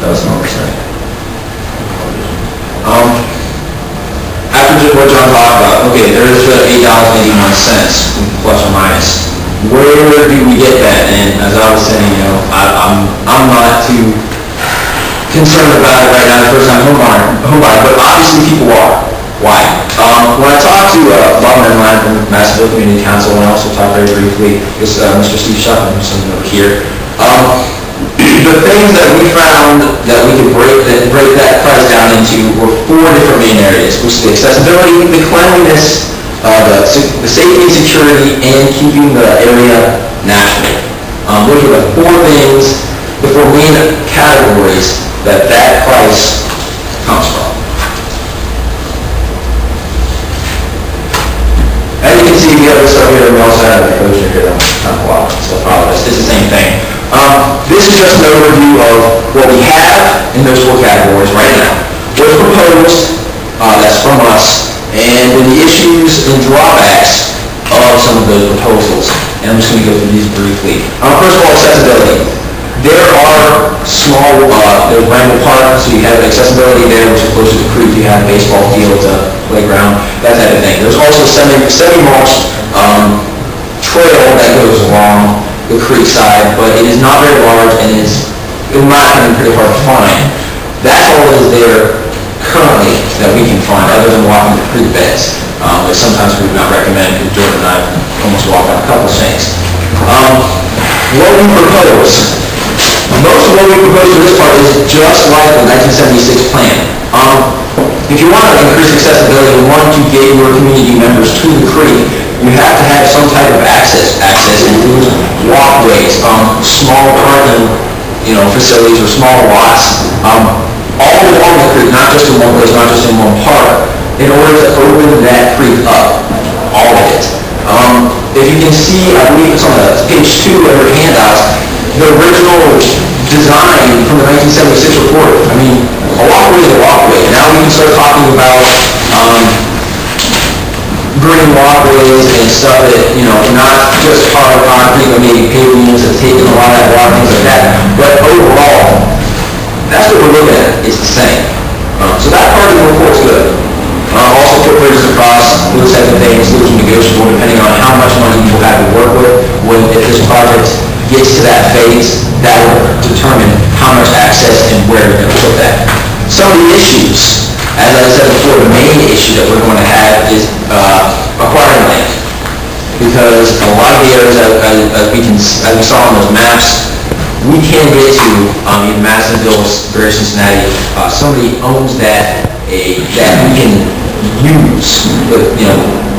That's an oversight. After just what John talked about, okay, there's the $8.81, plus or minus. Where do we get that? And as I was saying, I'm not too concerned about it right now, the first time homebuyer, but obviously people are. Why? When I talked to Bob Renline from Madisonville Community Council, and I also talked very briefly with Mr. Steve Shuffman, who's over here, the things that we found that we could break that price down into were 4 different main areas, which is the accessibility, the cleanliness, the safety and security, and keeping the area natural. Those are the 4 things, the 4 main categories that price comes from. As you can see, we have this up here, we also have the enclosure here, so probably it's the same thing. This is just an overview of what we have in those 4 categories right now. What's proposed, that's from us, and then the issues and drawbacks of some of those proposals. And I'm just going to go through these briefly. First of all, accessibility. There are small, there's Randall Park, so you have accessibility there, which is close to the creek. You have baseball fields, playground, that type of thing. There's also a semi-mulched trail that goes along the creek side, but it is not very large and is, in my opinion, pretty hard to find. That's all that is there currently that we can find, other than walking the creek beds, which sometimes we would not recommend, because Jordan and I almost walked on a couple of things. What we propose. Most of what we propose for this part is just like the 1976 plan. If you want to increase accessibility and want to get your community members to the creek, you have to have some type of access includes walkways, small parking, facilities or small lots, all along the creek, not just in one place, not just in one park, in order to open that creek up, all of it. If you can see, I believe it's on page 2 of your handouts, the original design from the 1976 report. I mean, a walkway is a walkway. Now we can start talking about green walkways and stuff that, not just hard concrete, but maybe pavements and taking a lot of that water, things like that. But overall, that's what we're looking at. It's the same. So that part of the report's good. Also put bridges across, those type of things, those are negotiable depending on how much money you will have to work with. If this project gets to that phase, that will determine how much access and where we're going to put that. Some of the issues, as I said before, the main issue that we're going to have is acquiring land. Because a lot of the areas, as we saw on those maps, we can get to, in Madisonville, Greater Cincinnati, somebody owns that we can use, but,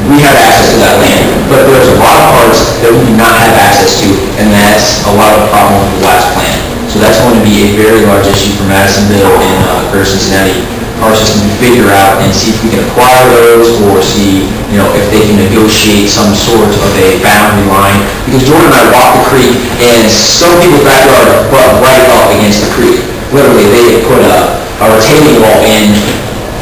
we have access to that land, but there's a lot of parts that we do not have access to, and that's a lot of the problem with the last plan. So that's going to be a very large issue for Madisonville and Greater Cincinnati Park System to figure out and see if we can acquire those or see, if they can negotiate some sort of a boundary line. Because Jordan and I walked the creek, and some people's backyard butt right up against the creek. Literally, they had put a retaining wall in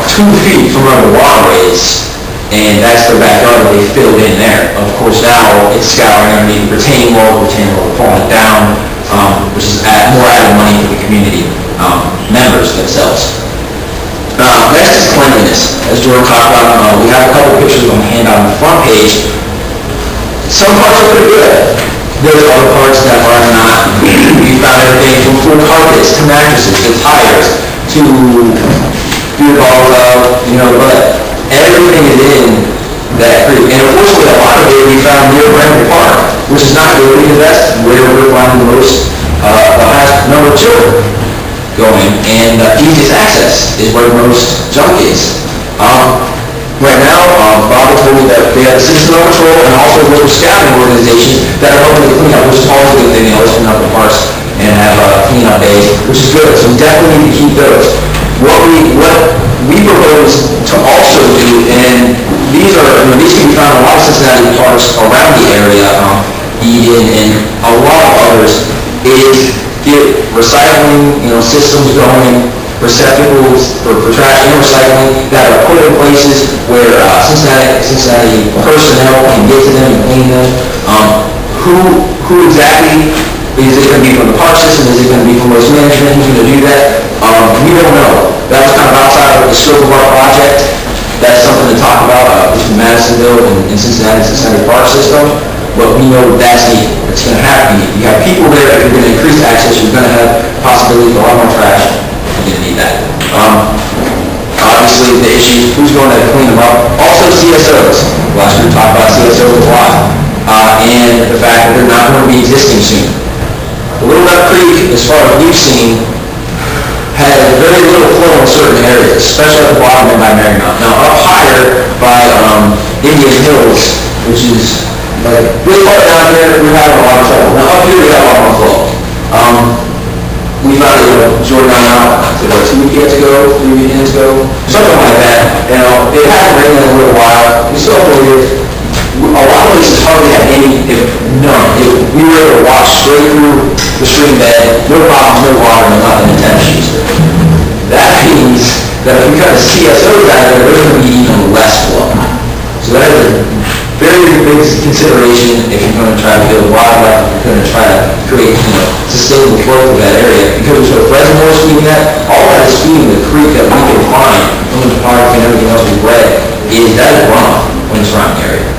2 feet from where the water is, and that's their backyard that they filled in there. Of course, now it's scouring underneath the retaining wall falling down, which is more added money for the community members themselves. Next is cleanliness. As Jordan talked about, we have a couple pictures on the handout on the front page. Some parts are pretty good. There's other parts that are not. We found everything from full carpets to mattresses to tires to beer bottles, but everything is in that creek. And unfortunately, a lot of it we found near Randall Park, which is not good because that's where we're finding the most, the highest number of children going, and easiest access is where most junk is. Right now, Bob told me that they have a citizen patrol and also local scouting organizations that are helping to clean up, which is always a good thing. They always clean up the parks and have clean-up days, which is good. So we definitely need to keep those. What we propose to also do, and these can be found in a lot of Cincinnati parks around the area, Eden and a lot of others, is get recycling systems going, receptacles for trash and recycling that are put in places where Cincinnati personnel can get to them and clean them. Who exactly, is it going to be from the park system, is it going to be from waste management, who's going to do that? We don't know. That was kind of outside of the scope of our project. That's something to talk about between Madisonville and Cincinnati's Cincinnati Park System. But we know that's needed. It's going to have to be. You have people there, if you're going to increase access, you're going to have possibility for a lot more trash. You're going to need that. Obviously, the issue, who's going to clean them up? Also CSOs. Last year we talked about CSOs a lot. And the fact that they're not going to be existing soon. Little Duck Creek, as far as we've seen, has very little flow in certain areas, especially at the bottom and by Marymount. Now, up higher by Indian Hills, which is like this part down here, we're having a lot of trouble. Now, up here, we have a lot more flow. We found it, Jordan out, 2 weekends ago, 3 weekends ago, something like that. You know, it hadn't rained in a little while. We still believe a lot of places hardly had any, none. We were able to wash straight through the stream bed, no problems, no water, no nothing in 10 shoes. That means that if we cut the CSOs out of there, there's going to be even less flow. So that is a very big consideration if you're going to try to build wildlife, if you're going to try to create, sustainable flow through that area. Because there's no reservoirs feeding that, all that is feeding the creek that we can find from the park and everything else we've read, that is runoff in the surrounding area.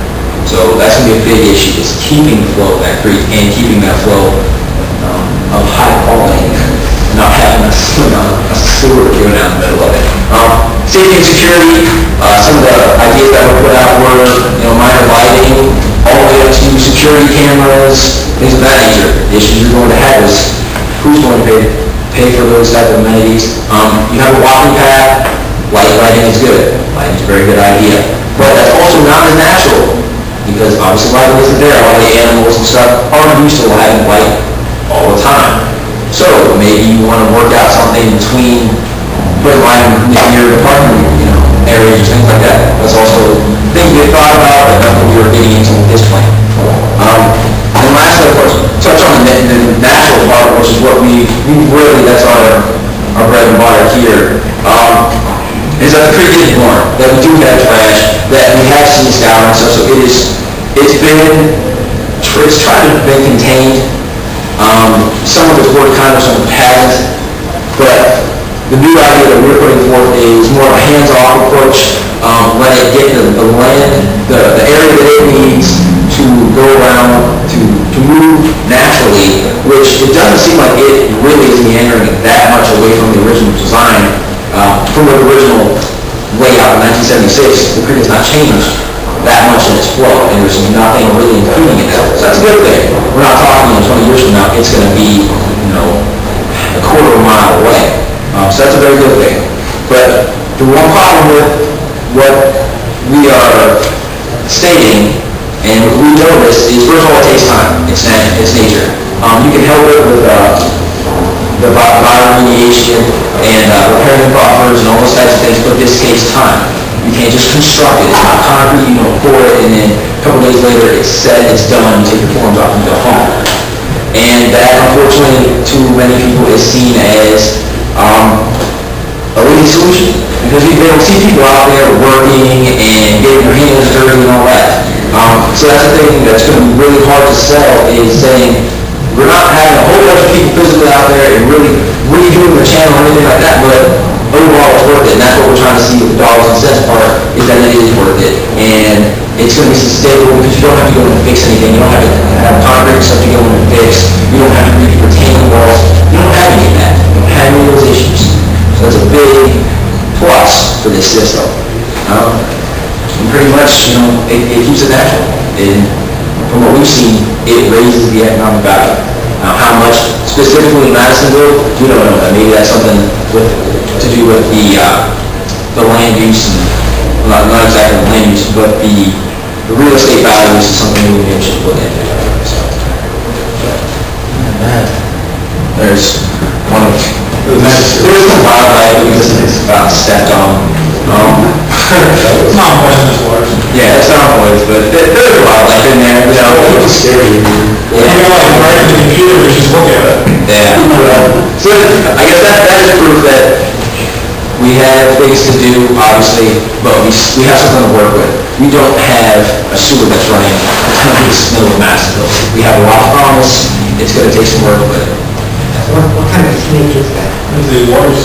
So that's going to be a big issue, is keeping the flow of that creek and keeping that flow of high quality, not having a sewer going down the middle of it. Safety and security, some of the ideas that were put out were, minor lighting, all the way up to security cameras, things of that nature. The issue you're going to have is who's going to pay for those type of amenities. You have a walking path, lighting is good. Lighting is a very good idea. But that's also not as natural, because obviously lighting isn't there. All the animals and stuff aren't used to having light all the time. So maybe you want to work out something between putting lighting near the parking, areas, things like that. That's also things we thought about, but nothing we were getting into with this plan. And lastly, of course, touch on the natural part, which is what we really, that's our bread and butter here. Is that the creek is born, that we do have trash, that we have seen scouring and stuff, so it's tried to be contained. Some of it's worked kind of, some of it hasn't, but the new idea that we're putting forth is more of a hands-off approach, let it get the land, the area that it needs to go around, to move naturally, which it doesn't seem like it really is meandering that much away from the original design. From the original layout in 1976, the creek has not changed that much in its flow, and there's nothing really impeding it. So that's a good thing. We're not talking 20 years from now, it's going to be, a quarter of a mile away. So that's a very good thing. But the one problem with what we are stating, and we know this, is first of all, it takes time. It's nature. You can help it with the bioremediation and repairing buffers and all those types of things, but this takes time. You can't just construct it. It's not concrete, you don't pour it, and then a couple days later it's set, it's done, you take your forms off and go home. And that, unfortunately, to many people is seen as a lazy solution, because they don't see people out there working and getting their hands dirty and all that. So that's the thing that's going to be really hard to sell, is saying we're not having a whole bunch of people physically out there and really redoing the channel or anything like that, but overall it's worth it. And that's what we're trying to see with the dollars and cents part, is that it is worth it. And it's going to be sustainable, because you don't have to go in and fix anything. You don't have to have concrete stuff to go in and fix. You don't have to redo retaining walls. You don't have any of that. You don't have any of those issues. So that's a big plus for this system. And pretty much, it keeps it natural. And from what we've seen, it raises the economic value. Now, how much specifically in Madisonville, we don't know. Maybe that's something to do with the land use, and not exactly the land use, but the real estate values is something we maybe should look into. So, there's one of there's some wildlife because it's about stepped on. It's not poisonous waters. Yeah, it's not always, but there's wildlife in there. It's scary. Yeah. You're like right in the computer, you just look at it. Yeah. So I guess that is proof that we have things to do, obviously, but we have something to work with. We don't have a sewer that's running in the middle of Madisonville. We have a lot of promise. It's going to take some work, but What kind of snake is that? The water's